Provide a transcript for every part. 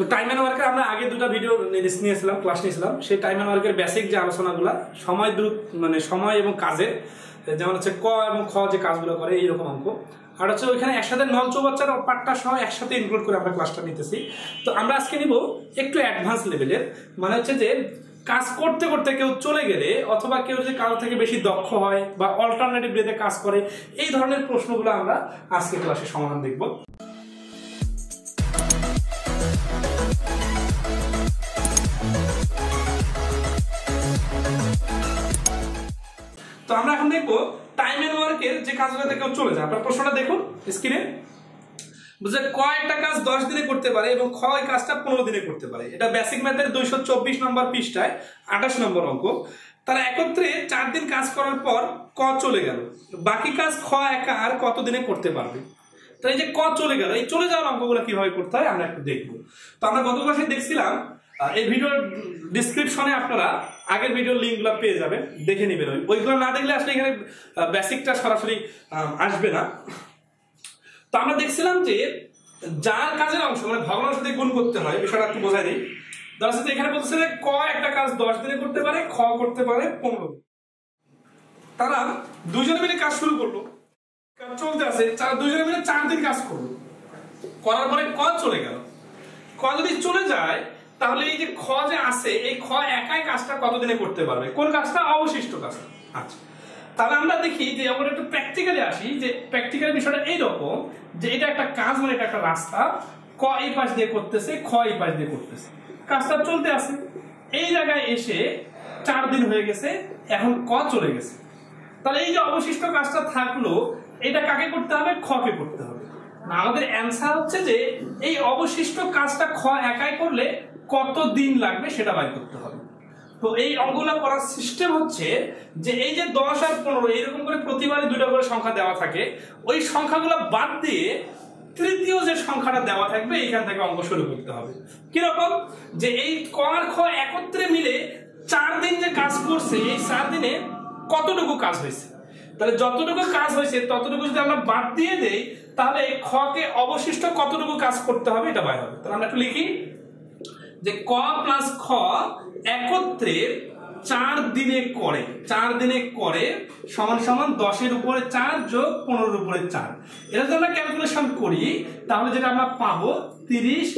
তো time and ওয়ার্কের আমরা আগে দুটো ভিডিও নিয়েছিলাম, ক্লাস নিয়েছিলাম। সেই টাইম এন্ড ওয়ার্কের বেসিক যে আলোচনাগুলো সময় মানে সময় এবং কাজে, যেমন হচ্ছে ক এবং খ যে কাজগুলো করে এইরকম অঙ্ক, আর হচ্ছে ওইখানে একসাথে নল চৌবাচ্চার পার্টটা সহ একসাথে ইনক্লুড করে আমরা ক্লাসটা নিতেছি। তো আমরা আজকে নিব একটু অ্যাডভান্স লেভেলের, মানে হচ্ছে যে কাজ করতে করতে কেউ চলে গেলে অথবা কেউ যে কারো থেকে বেশি দক্ষ হয় বা অল্টারনেটিভ ওয়েতে কাজ করে, এই ধরনের প্রশ্নগুলো আমরা আজকে ক্লাসে সমাধান দেখব। তো আমরা এখন দেখবো টাইম এন্ড ওয়ার্কের যে কাজগুলোতে কেউ চলে যায়। আপনার প্রশ্নটা দেখুন স্ক্রিনে, বুঝলে ক একটা কাজ 10 দিনে করতে পারে এবং খ এই কাজটা 15 দিনে করতে পারে। এটা বেসিক ম্যাথের 224 নম্বর পৃষ্ঠায় 28 নম্বর অঙ্ক। তারা একত্রে 4 দিন কাজ করার পর ক চলে গেল, বাকি কাজ খ একা আর কত দিনে করতে পারবে? তো এই যে ক চলে গেল, এই চলে যাওয়ার অঙ্কগুলো কিভাবে করতে হয় আমরা একটু দেখবো। তো আমরা গত ক্লাসে দেখছিলাম, এই ভিডিওর ডিসক্রিপশনে আপনারা আগের ভিডিওর লিঙ্কগুলো পেয়ে যাবেন, দেখে নেবেন। ওইগুলো না দেখলে আসলে এখানে বেসিকটা সরাসরি আসবে না। তো আমরা দেখছিলাম যে যার কাজের অংশ মানে ভগ্নাংশ দিয়ে গুণ করতে হয়, বিষয়টা একটু বোঝাই দিই। দর্শক এখানে বলছে যে ক একটা কাজ 10 দিনে করতে পারে, খ করতে পারে 15 দিন। তারা দুজনে মিলে কাজ শুরু করলো, কাজ চলতে আছে, দুজনে মিলে 4 দিন কাজ করলো, করার পরে ক চলে গেল। ক যদি চলে যায় তাহলে এই যে খ যে আছে, এই খ একাই কাজটা কত দিনে করতে পারবে? কোন কাজটা? অবশিষ্ট কাজটা। আচ্ছা, তাহলে আমরা দেখি যে আমরা একটু প্র্যাকটিক্যালি আসি। যে প্র্যাকটিক্যাল বিষয়টা এইরকম যে এটা একটা কাজ, মানে এটা একটা রাস্তা, ক এই পাশ দিয়ে করতেছে, খ এই পাশ দিয়ে করতেছে, কাজটা চলতে আছে। এই জায়গায় এসে 4 দিন হয়ে গেছে, এখন ক চলে গেছে। তাহলে এই যে অবশিষ্ট কাজটা থাকলো, এটা কাকে করতে হবে? খ কে করতে হবে। আমাদের অ্যান্সার হচ্ছে যে এই অবশিষ্ট কাজটা খ একাই করলে কত দিন লাগবে সেটা বাই করতে হবে। তো এই অঙ্কগুলো করার সিস্টেম হচ্ছে যে এই যে 10 আর 15 এরকম করে প্রতিবারই দুটো করে সংখ্যা দেওয়া থাকে, ওই সংখ্যাগুলো বাদ দিয়ে তৃতীয় যে সংখ্যাটা দেওয়া থাকবে এইখান থেকে অঙ্ক শুরু করতে হবে। কিরকম? যে এই ক আর খ একত্রে মিলে 4 দিন যে কাজ করছে, এই 4 দিনে কতটুকু কাজ হয়েছে। তাহলে যতটুকু কাজ হয়েছে ততটুকু যদি আমরা বাদ দিয়ে দেই, তাহলে এই খ কে অবশিষ্ট কতটুকু কাজ করতে হবে এটা বাইর হবে। তাহলে আমরা একটু লিখি যে ক প্লাস খ একত্রে 4 দিনে করে, 4 দিনে করে সমান সমান 10 এর উপরে 4 যোগ 15 এর উপরে 4। এটা যদি আমরা ক্যালকুলেশন করি তাহলে যেটা আমরা পাবো 30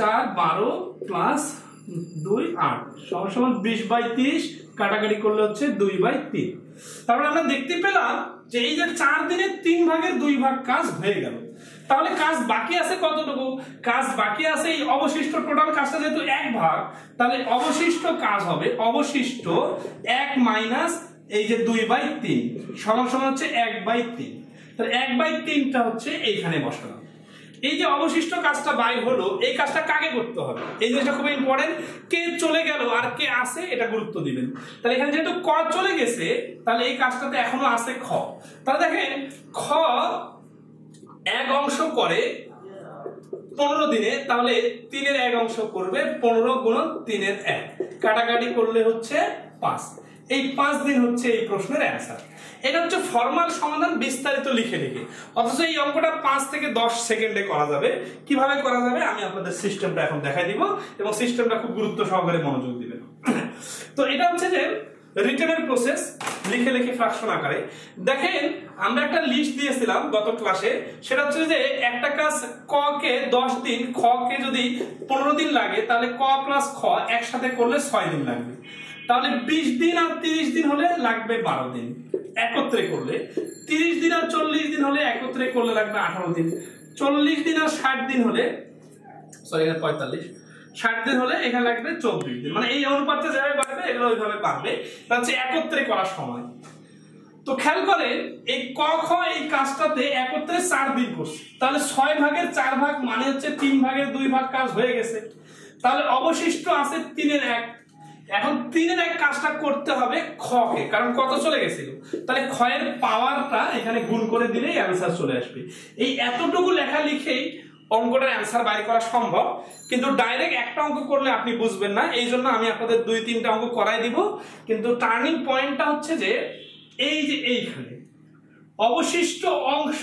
4 12 প্লাস 2 8 সমান সমান 20/30, কাটাকাটি করলে হচ্ছে 2/3। তারপরে আমরা দেখতে পেলাম যে এই যে 4 দিনে 3 ভাগের 2 ভাগ কাজ হয়ে গেল। তাহলে কাজ বাকি আছে কতটুকু? কাজ বাকি আছে এই অবশিষ্ট টোটাল কাজটা যেহেতু 1 ভাগ, তাহলে অবশিষ্ট কাজ হবে অবশিষ্ট 1 মাইনাস এই যে 2/3 সমান সমান হচ্ছে 1/3। তাহলে 1/3টা হচ্ছে এইখানে বসালাম। এই যে অবশিষ্ট কাজটা বাইর হলো, এই কাজটা কাকে করতে হবে? এই জিনিসটা খুব ইম্পর্টেন্ট। কে চলে গেল আর কে আছে এটা গুরুত্ব দিবেন। তাহলে এখানে যেহেতু ক চলে গেছে, তাহলে এই কাজটাতে এখনো আছে খ। তাহলে দেখেন খ এক অংশ করে 15 দিনে, তাহলে 3 এর 1 অংশ করবে 15 গুণন 3 এর 1, কাটাকাটি করলে হচ্ছে 5। এই 5 দিন হচ্ছে এই প্রশ্নের অ্যান্সার। এটা হচ্ছে ফর্মাল সমাধান বিস্তারিত লিখে লিখে, অথচ এই অঙ্কটা 5 থেকে 10 সেকেন্ডে করা যাবে। কিভাবে করা যাবে আমি আপনাদের সিস্টেমটা এখন দেখাই দিব, এবং সিস্টেমটা খুব গুরুত্ব সহকারে মনোযোগ দিবেন। তো এটা হচ্ছে যে রিটেনের প্রসেস, লিখে লিখে ফ্র্যাকশন আকারে। দেখেন আমরা একটা লিস্ট দিয়েছিলাম গত ক্লাসে, সেটা হচ্ছে যে একটা কাজ ক কে 10 দিন, খ কে যদি 15 দিন লাগে, তাহলে ক প্লাস খ একসাথে করলে 6 দিন লাগবে। তাহলে 20 দিন আর 30 দিন হলে লাগবে 12 দিন একত্রে করলে। 30 দিন আর 40 দিন হলে একত্রে করলে লাগবে 18 দিন। 40 দিন আর 60 দিন হলে, সরি 45, 60 দিন হলে এখানে লাগবে 24 দিন। মানে এই অনুপাতটা যেভাবে বাড়বে এগুলো ওইভাবে বাড়বে। এটা হচ্ছে একত্রে করার সময়। তো খেয়াল করেন এই ক খ এই কাজটাতে একত্রে 4 দিন করছে, তাহলে 6 ভাগের 4 ভাগ মানে হচ্ছে 3 ভাগের 2 ভাগ কাজ হয়ে গেছে। তাহলে অবশিষ্ট আছে 3 এর 1। এখন 3 এর 1 কাজটা করতে হবে খ কে, কারণ কত চলে গেছিল। তাহলে খ এর পাওয়ারটা এখানে গুণ করে দিলেই অ্যান্সার চলে আসবে। এই এতটুকু লেখা লিখেই অঙ্কটার অ্যান্সার বাইর করা সম্ভব, কিন্তু ডাইরেক্ট একটা অঙ্ক করলে আপনি বুঝবেন না। এই জন্য আমি আপনাদের 2-3টা অঙ্ক করাই দিব। কিন্তু টার্নিং পয়েন্টটা হচ্ছে যে এই যে এইখানে অবশিষ্ট অংশ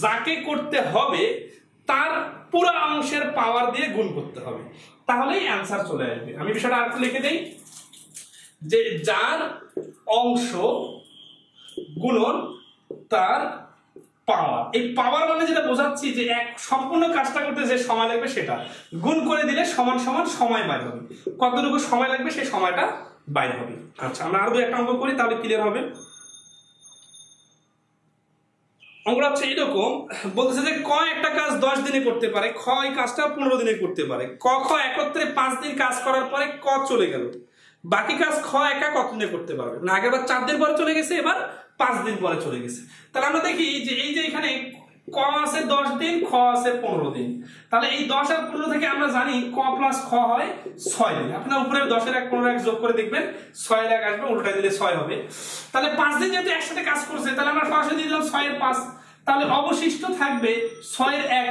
যাকে করতে হবে তার পুরো অংশের পাওয়ার দিয়ে গুণ করতে হবে, তাহলেই অ্যান্সার চলে আসবে। আমি বিষয়টা আর লিখে দেই যে যার অংশ গুণন তার পাওয়ার। এই পাওয়ার মানে যেটা বোঝাচ্ছি যে এক সম্পূর্ণ কাজটা করতে যে সময় লাগবে সেটা গুণ করে দিলে সমান সমান সময় বাইর হবে, কতটুকু সময় লাগবে সেই সময়টা বাইর হবে। আচ্ছা, আমরা আরো একটা অঙ্ক করি তাহলে ক্লিয়ার হবে। অঙ্কটা হচ্ছে এরকম, বলতেছে যে ক একটা কাজ 10 দিনে করতে পারে, খ এই কাজটা 15 দিনে করতে পারে। ক খ একত্রে 5 দিন কাজ করার পরে ক চলে গেল, বাকি কাজ খ একা কত দিনে করতে পারবে না? আগেবার 4 দিন পরে চলে গেছে, এবার 5 দিন পরে চলে গেছে। তাহলে আমরা দেখি যে এই যে এখানে ক আছে 10 দিন, খ আছে 15 দিন, তাহলে এই 10 আর 15 থেকে আমরা জানি ক প্লাস খ হয় 6 দিন। আপনার উপরে 10 এর 1 15 এর 1 যোগ করে দেখবেন 6 এর 1 আসবে, উল্টা দিলে 6 হবে। তাহলে 5 দিন যেহেতু একসাথে কাজ করছে, তাহলে আমরা সরাসরি দিয়ে দিলাম 6 এর 5, তাহলে অবশিষ্ট থাকবে 6 এর 1।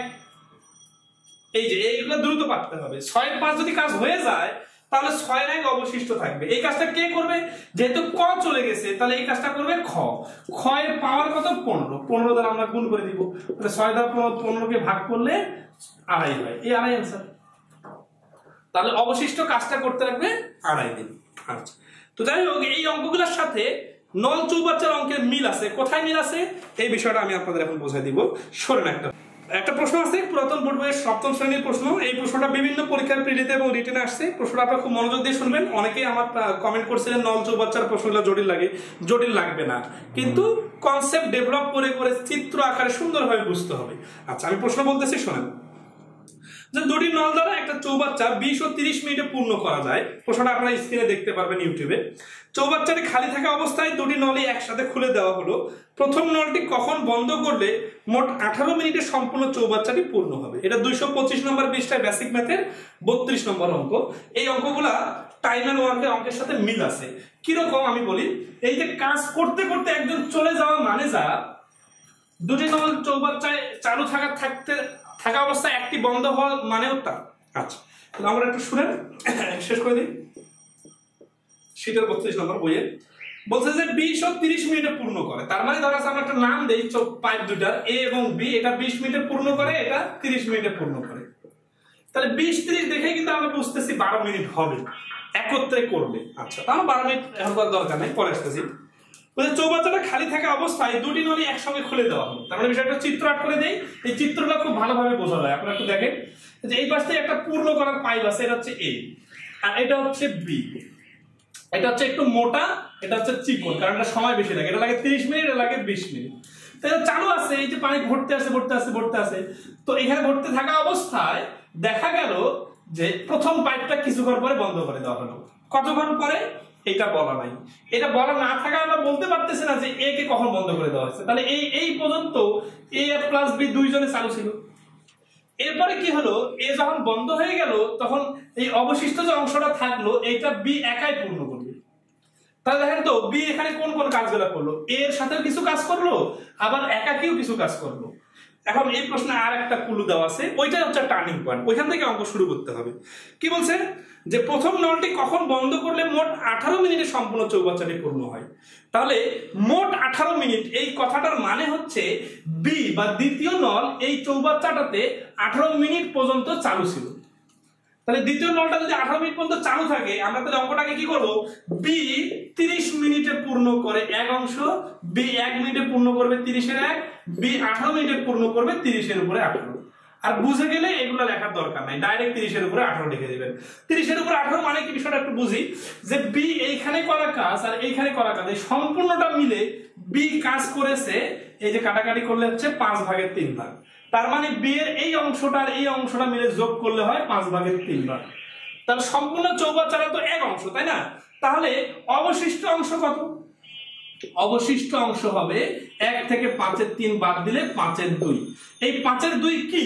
এই যে এইগুলো দ্রুত পাঠতে হবে। 6 এর 5 যদি কাজ হয়ে যায় তাহলে 6 এর 1 অবশিষ্ট থাকবে। এই কাজটা কে করবে? যেহেতু ক চলে গেছে তাহলে এই কাজটা করবে খ। খ এর পাওয়ার কত? 15। 15 দ্বারা আমরা গুণ করে দিব, তাহলে 6 দ্বারা 15 কে ভাগ করলে 2.5 হয়। এই 2.5 आंसर। তাহলে অবশিষ্ট কাজটা করতে লাগবে 2.5 দিন। আচ্ছা, তো যাই হোক এই অঙ্কগুলোর সাথে নল চৌবাচ্চার অঙ্কের মিল আছে। কোথায় মিল আছে এই বিষয়টা আমি আপনাদের এখন বোঝাই দিব। শোনেন, একটা প্রশ্ন আছে পুরাতন বোর্ড বইয়ের 7ম শ্রেণীর প্রশ্ন। এই প্রশ্নটা বিভিন্ন পরীক্ষার প্রিলিতে এবং রিটেনে আসছে। প্রশ্নটা আপনারা খুব মনোযোগ দিয়ে শুনবেন। অনেকেই আমার কমেন্ট করছিলেন নল চৌবাচ্চার প্রশ্নগুলো জটিল লাগে। জটিল লাগবে না, কিন্তু কনসেপ্ট ডেভেলপ করে করে চিত্র আকারে সুন্দরভাবে বুঝতে হবে। আচ্ছা, আমি প্রশ্ন বলতেছি, শোনেন যে দুটি নল দ্বারা একটা চৌবাচ্চা 20 ও 30 মিনিটে পূর্ণ করা যায়। প্রশ্নটা আপনারা স্ক্রিনে দেখতে পারবেন ইউটিউবে। চৌবাচ্চাটি খালি থাকা অবস্থায় দুটি নলই একসাথে খুলে দেওয়া হলো। প্রথম নলটি কখন বন্ধ করলে মোট 18 মিনিটে সম্পূর্ণ চৌবাচ্চাটি পূর্ণ হবে? এটা 225 নম্বর পৃষ্ঠায় বেসিক ম্যাথের 32 নম্বর অঙ্ক। এই অঙ্কগুলা টাইম এন্ড ওয়ার্কের অঙ্কের সাথে মিল আছে। কিরকম আমি বলি, এই যে কাজ করতে করতে একজন চলে যাওয়া মানে যা, দুটি নল চৌবাচ্চায় চালু থাকা অবস্থায় একটি বন্ধ হওয়া মানেও তা। আচ্ছা, আমরা একটু শুনেন, শেষ করে দিই। শীতের 32 নম্বর বইয়ে বলছে যে 20 ও 30 মিনিটে পূর্ণ করে। তার মানে ধরা আমরা একটা নাম দেই পাইপ দুটার, এ এবং বি। এটা 20 মিনিটে পূর্ণ করে, এটা 30 মিনিটে পূর্ণ করে। তাহলে 20-30 দেখে কিন্তু আমরা বুঝতেছি 12 মিনিট হবে একত্রে করলে। আচ্ছা, তাহলে 12 মিনিট এখন করার দরকার নেই, পরে আসতেছি। চৌবাচ্চাটা খালি থাকা অবস্থায় দুটি নলি একসঙ্গে খুলে দেওয়া হবে। তার মানে বিষয়টা চিত্র আট করে দেই। এই চিত্রটা খুব ভালোভাবে বোঝা যায়। আপনারা একটু দেখেন যে এই পাশে একটা পূর্ণ করার পাইপ আছে, এটা হচ্ছে এ, আর এটা হচ্ছে বি। এটা হচ্ছে একটু মোটা, এটা হচ্ছে চিকন, কারণ এটা সময় বেশি লাগে। এটা লাগে 30 মিনিট, এটা লাগে 20 মিনিট। তো এটা চালু আছে, এই যে পানি ভরতে আছে। তো এখানে ভরতে থাকা অবস্থায় দেখা গেল যে প্রথম পাইপটা কিছুক্ষণ পরে বন্ধ করে দেওয়া হলো। কতক্ষণ পরে এটা বলা নাই। এটা বলা না থাকা আমরা বলতে পারতেছি না যে এ কে কখন বন্ধ করে দেওয়া হয়েছে। তাহলে এই পর্যন্ত এ প্লাস বি দুইজনে চালু ছিল। এরপরে কি হলো, এ যখন বন্ধ হয়ে গেল তখন এই অবশিষ্ট যে অংশটা থাকলো এইটা বি একাই পূর্ণ করবে। তাহলে দেখেন তো বি এখানে কোন কোন কাজগুলো করলো, এর সাথেও কিছু কাজ করলো, আবার একাকিও কিছু কাজ করলো। এখন এই প্রশ্নে আর একটা ক্লু দেওয়া আছে, ওইটা হচ্ছে টার্নিং পয়েন্ট। ওইখান থেকে অঙ্ক শুরু করতে হবে। কি বলছে যে প্রথম নলটি কখন বন্ধ করলে মোট 18 মিনিটে সম্পূর্ণ চৌবাচ্চাটি পূর্ণ হয়। তাহলে মোট 18 মিনিট এই কথাটার মানে হচ্ছে বি বা দ্বিতীয় নল এই চৌবাচ্চাটাতে 18 মিনিট পর্যন্ত চালু ছিল। তাহলে দ্বিতীয় নলটা যদি 18 মিনিট পর্যন্ত চালু থাকে, আমরা তাহলে অঙ্কটাকে কি করব, বি 30 মিনিটে পূর্ণ করে এক অংশ, বি 1 মিনিটে পূর্ণ করবে 30 এর 1, বি 18 মিনিটে পূর্ণ করবে 30 এর উপরে 18। আর বুঝে গেলে এগুলো লেখার দরকার নাই, ডাইরেক্ট 30 এর উপরে 18 লিখে দিবেন। 30 এর উপরে 18 মানে কি বিষয়টা একটু বুঝি, যে বি এইখানে করা কাজ আর এইখানে করা কাজ এই সম্পূর্ণটা মিলে বি কাজ করেছে, এই যে কাটাকাটি করলে হচ্ছে 5 ভাগের 3 ভাগ। তার মানে বি এর এই অংশটা আর এই অংশটা মিলে যোগ করলে হয় 5 ভাগের 3 ভাগ। তাহলে সম্পূর্ণ চৌবাচ্চাটা তো এক অংশ, তাই না? তাহলে অবশিষ্ট অংশ কত? অবশিষ্ট অংশ হবে 1 থেকে 5-এর 3 বাদ দিলে 5-এর 2। এই 5-এর 2 কি?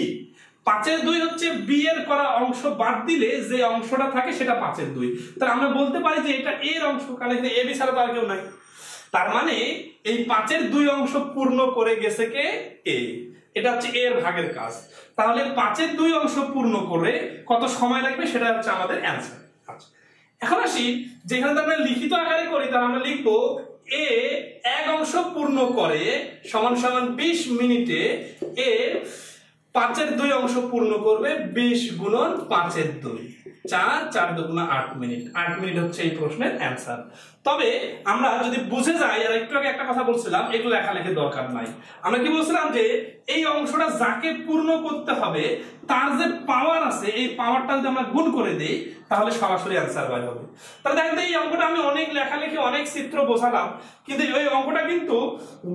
5-এর 2 হচ্ছে বি এর করা অংশ বাদ দিলে যে অংশটা থাকে সেটা 5-এর 2। তাহলে আমরা বলতে পারি যে এটা এর অংশ, কারণ এখানে এ বি ছাড়া তো আর কেউ নাই। তার মানে এই 5-এর 2 অংশ পূর্ণ করে গেছে কে? এ। এটা হচ্ছে এর ভাগের কাজ। তাহলে 5-এর 2 অংশ পূর্ণ করে কত সময় লাগবে সেটা হচ্ছে আমাদের অ্যানসার। আচ্ছা, এখন আসি যেখানে আমরা লিখিত আকারে করি, তাহলে আমরা লিখবো এ এক অংশ পূর্ণ করে সমান সমান 20 মিনিটে এ 5 এর 2 অংশ পূর্ণ করবে 20 গুণন 5 এর 2, 4, 4 দুগুণা 8 মিনিট। 8 মিনিট হচ্ছে এই প্রশ্নের অ্যান্সার। তবে আমরা যদি বুঝে যাই, আর একটু আগে একটা কথা বলছিলাম, এগুলো লেখালেখির দরকার নাই। আমরা কি বলছিলাম যে এই অংশটা যাকে পূর্ণ করতে হবে তার যে পাওয়ার আছে, এই পাওয়ারটা যদি আমরা গুণ করে দিই তাহলে সরাসরি অ্যান্সার বের হবে। তাহলে দেখেন এই অঙ্কটা আমি অনেক লেখালেখি অনেক চিত্র বোঝালাম, কিন্তু এই অঙ্কটা কিন্তু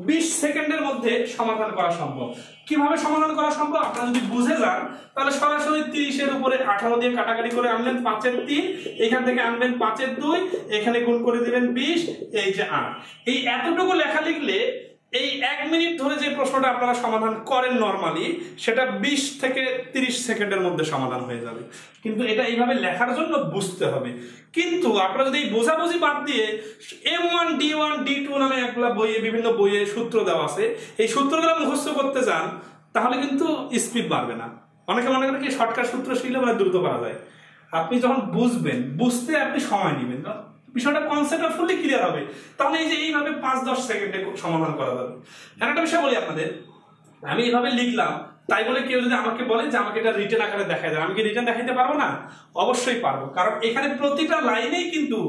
20 সেকেন্ডের মধ্যে সমাধান করা সম্ভব। কিভাবে সমাধান করা সম্ভব আপনারা যদি বুঝে যান তাহলে সরাসরি 30 এর উপরে 18 দিয়ে কাটাকাটি করে আনলেন 5 এর 3, এখান থেকে আনবেন 5 এর 2, এখানে গুণ করে দিবেন 20, এই যে 8। এই এতটুকু লেখা লিখলে এই 1 মিনিট ধরে যে প্রশ্নটা আপনারা সমাধান করেন নরমালি, সেটা 20 থেকে 30 সেকেন্ডের মধ্যে সমাধান হয়ে যাবে। কিন্তু এটা এইভাবে লেখার জন্য বুঝতে হবে। কিন্তু আপনারা যদি এই বোঝাবুঝি বাদ দিয়ে M1 D1 D2 নামে একগুলা বইয়ে, বিভিন্ন বইয়ে সূত্র দেওয়া আছে, এই সূত্রগুলো মুখস্থ করতে যান তাহলে কিন্তু স্পিড বাড়বে না। অনেকে মনে করে কি শর্টকাট সূত্র শিখলে মানে দ্রুত পারা যায়। আপনি যখন বুঝবেন, বুঝতে আপনি সময় নেবেন, বিষয়টা কনসেপ্টটা ফুলি ক্লিয়ার হবে, তাহলে এই যে এইভাবে 5-10 সেকেন্ডে সমাধান করা যাবে। একটা বিষয় বলি আপনাদের, আমি এইভাবে লিখলাম তাই বলে কেউ যদি আমাকে বলে যে আমাকে এটা রিটেন আকারে দেখাই দেয়, আমি কি রিটেন দেখাইতে পারবো না? অবশ্যই পারবো, কারণ এখানে প্রতিটা লাইনেই কিন্তু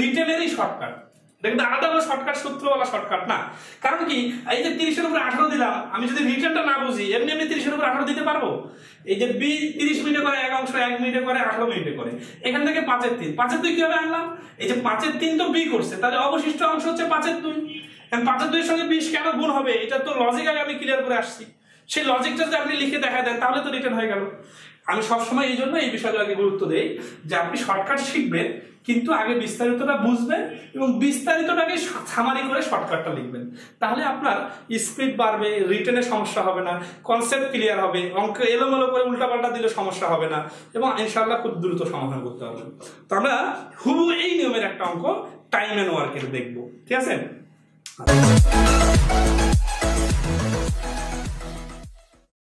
রিটেনেরই শর্টকাট। এটা কিন্তু আলাদা করে শর্টকাট সূত্রওয়ালা শর্টকাট না। কারণ কি, এই যে 30 এর উপরে 18 দিলাম, আমি যদি রিটেনটা না বুঝি এমনি এমনি 30 এর উপরে 18 দিতে পারবো? এই যে 30 মিনিটে করে এক অংশ 1 মিনিটে করে 18 মিনিটে করে, এখান থেকে 5 এর 3, 5 এর 2 কিভাবে আনলাম? এই যে 5 এর 3 তো বি করছে, তাহলে অবশিষ্ট অংশ হচ্ছে 5 এর 2। 5 এর 2 এর সঙ্গে 20 কেন গুণ হবে, এটা তো লজিক আগে আমি ক্লিয়ার করে আসছি। সেই লজিকটা যদি আপনি লিখে দেখা দেন তাহলে তো রিটেন হয়ে গেল। আমি সবসময় এই জন্য এই বিষয়গুলোকে গুরুত্ব দেই যে আপনি শর্টকাট শিখবেন, কিন্তু আগে বিস্তারিতটা বুঝবেন এবং বিস্তারিতটাকে সামারি করে শর্টকাটটা লিখবেন। তাহলে আপনার স্পিড বাড়বে, রিটেনের সমস্যা হবে না, কনসেপ্ট ক্লিয়ার হবে, অঙ্ক এলোমেলো করে উল্টাপাল্টা দিলে সমস্যা হবে না এবং ইনশাআল্লাহ খুব দ্রুত সমাধান করতে পারবেন। তো আমরা হুবহু এই নিয়মের একটা অঙ্ক টাইম এন্ড ওয়ার্কের দেখবো, ঠিক আছে?